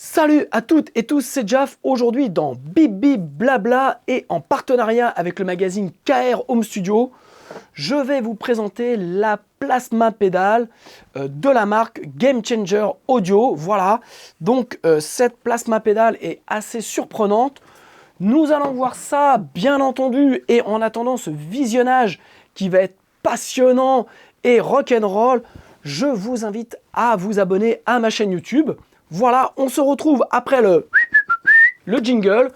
Salut à toutes et tous, c'est Jaf. Aujourd'hui dans Bip Bip Blabla et en partenariat avec le magazine KR Home Studio, je vais vous présenter la Plasma Pedal de la marque Game Changer Audio. Voilà, donc cette Plasma Pedal est assez surprenante. Nous allons voir ça, bien entendu, et en attendant ce visionnage qui va être passionnant et rock'n'roll, je vous invite à vous abonner à ma chaîne YouTube. Voilà, on se retrouve après le jingle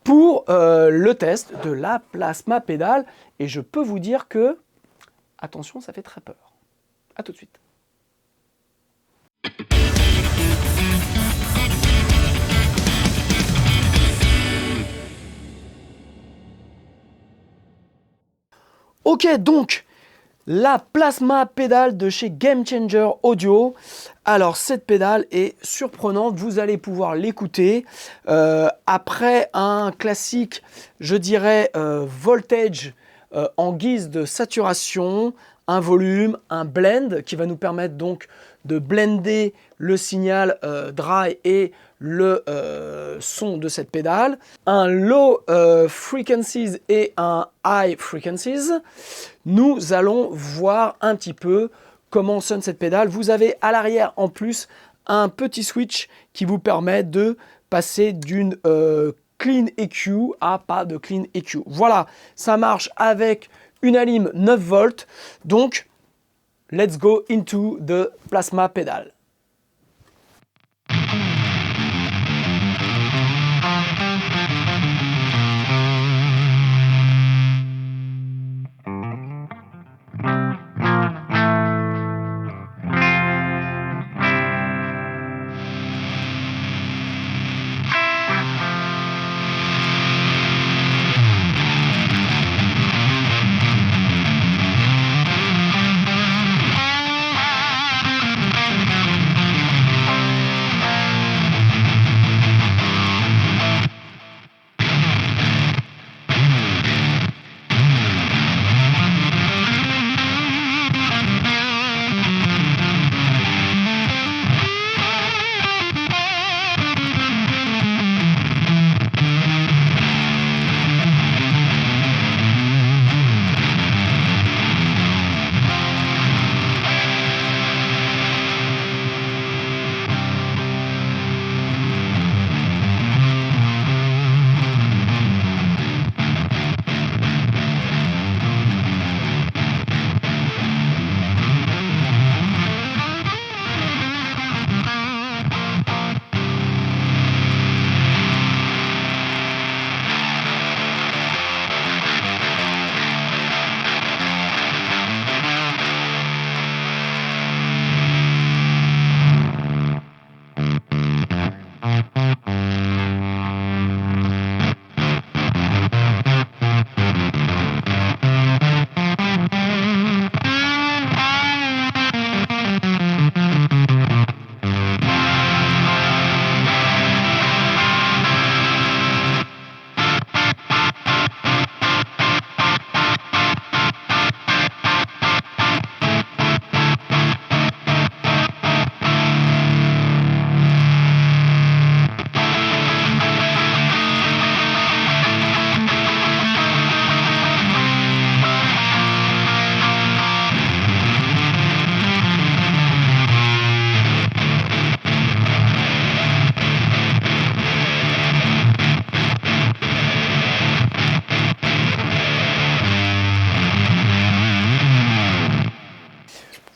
pour le test de la Plasma Pedal. Et je peux vous dire que, attention, ça fait très peur. A tout de suite. Ok, donc, la Plasma Pedal de chez Game Changer Audio. Alors, cette pédale est surprenante, vous allez pouvoir l'écouter. Après un classique, je dirais, voltage en guise de saturation, un volume, un blend qui va nous permettre donc de blender le signal dry et le son de cette pédale, un low frequencies et un high frequencies. Nous allons voir un petit peu comment sonne cette pédale. Vous avez à l'arrière en plus un petit switch qui vous permet de passer d'une clean EQ à pas de clean EQ. Voilà, ça marche avec une alim 9 volts. Donc, let's go into the Plasma Pedal.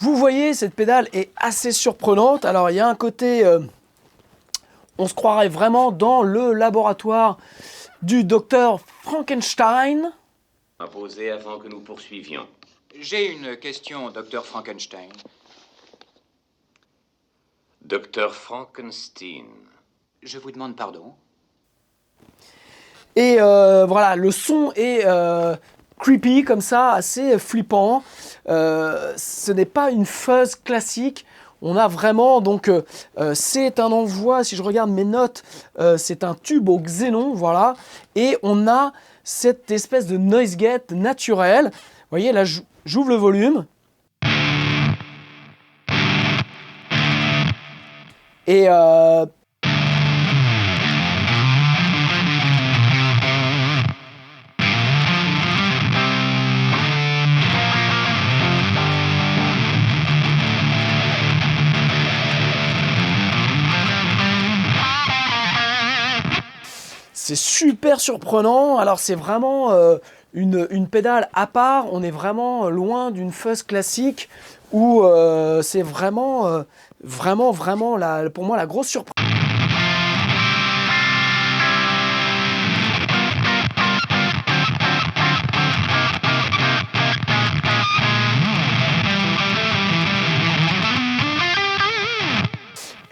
Vous voyez, cette pédale est assez surprenante. Alors, il y a un côté, on se croirait vraiment dans le laboratoire du docteur Frankenstein. Imposé avant que nous poursuivions. J'ai une question, docteur Frankenstein. Docteur Frankenstein. Je vous demande pardon. Et voilà, le son est creepy comme ça, assez flippant. Ce n'est pas une fuzz classique. On a vraiment, donc, c'est un envoi, si je regarde mes notes, c'est un tube au xénon, voilà. Et on a cette espèce de noise gate naturel. Vous voyez, là, j'ouvre le volume. Et C'est super surprenant. Alors c'est vraiment une pédale à part. On est vraiment loin d'une fuzz classique où c'est vraiment, pour moi la grosse surprise.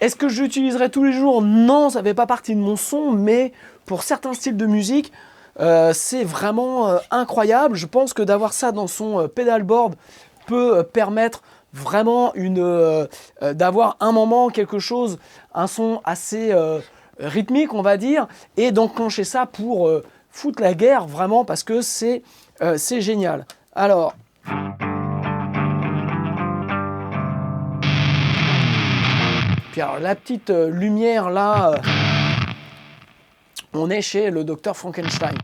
Est-ce que je l'utiliserai tous les jours? Non, ça ne fait pas partie de mon son, mais pour certains styles de musique, c'est vraiment incroyable. Je pense que d'avoir ça dans son pedalboard peut permettre vraiment d'avoir un moment, quelque chose, un son assez rythmique, on va dire, et d'enclencher ça pour foutre la guerre, vraiment, parce que c'est génial. Alors... Puis alors, la petite lumière là, on est chez le docteur Frankenstein.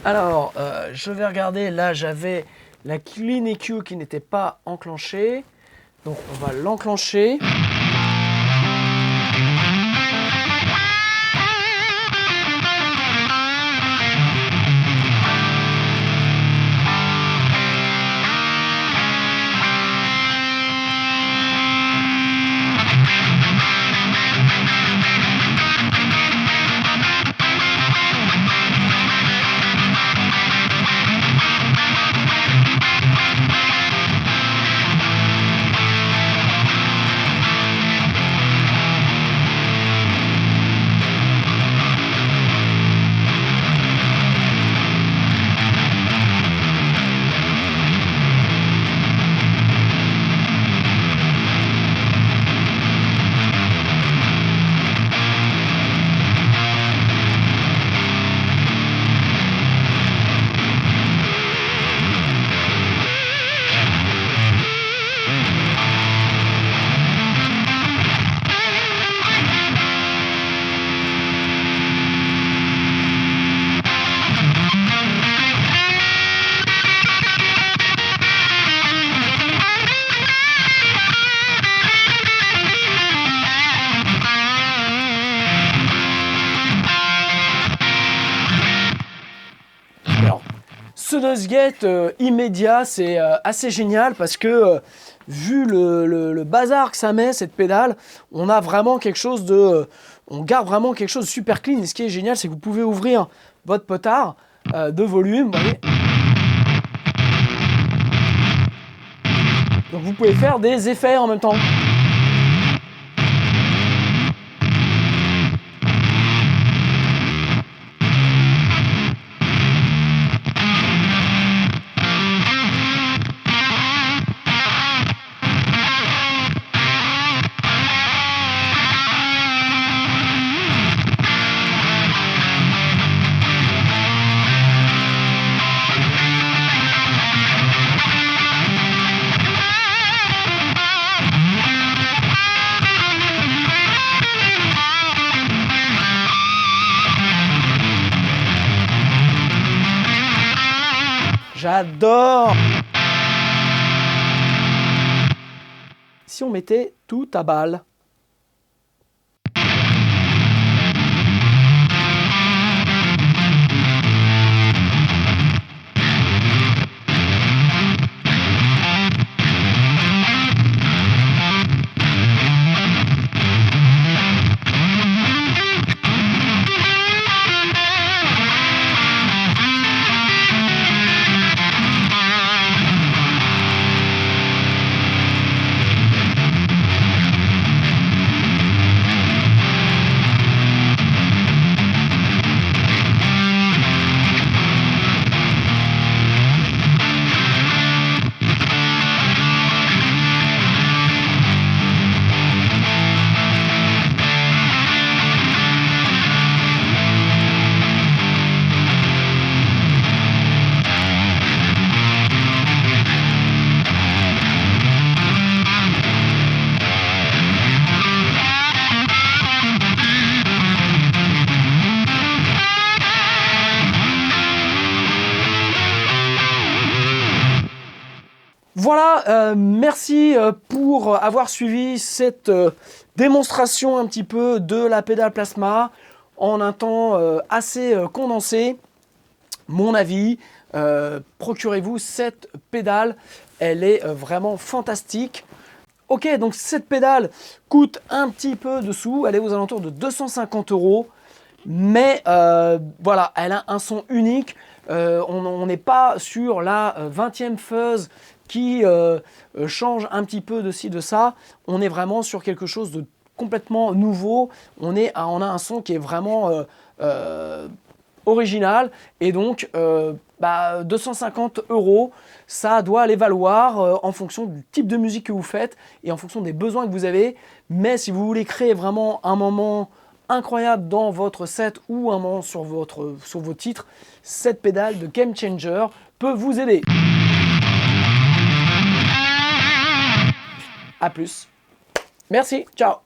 Alors, je vais regarder, là j'avais la Clean EQ qui n'était pas enclenchée, donc on va l'enclencher. Ce noise-gate immédiat, c'est assez génial parce que vu le bazar que ça met, cette pédale, on a vraiment quelque chose on garde vraiment quelque chose de super clean. Et ce qui est génial, c'est que vous pouvez ouvrir votre potard de volume, vous voyez. Donc vous pouvez faire des effets en même temps. J'adore! Si on mettait tout à balle. Voilà, merci pour avoir suivi cette démonstration un petit peu de la pédale plasma en un temps assez condensé. Mon avis, procurez-vous cette pédale, elle est vraiment fantastique. Ok, donc cette pédale coûte un petit peu de sous, elle est aux alentours de 250 €, mais voilà, elle a un son unique. On n'est pas sur la 20e fuzz qui change un petit peu de ci, de ça. On est vraiment sur quelque chose de complètement nouveau. On a un son qui est vraiment original, et donc 250 €, ça doit les valoir en fonction du type de musique que vous faites et en fonction des besoins que vous avez. Mais si vous voulez créer vraiment un moment incroyable dans votre set ou un moment sur vos titres, cette pédale de Game Changer peut vous aider. A plus. Merci, ciao.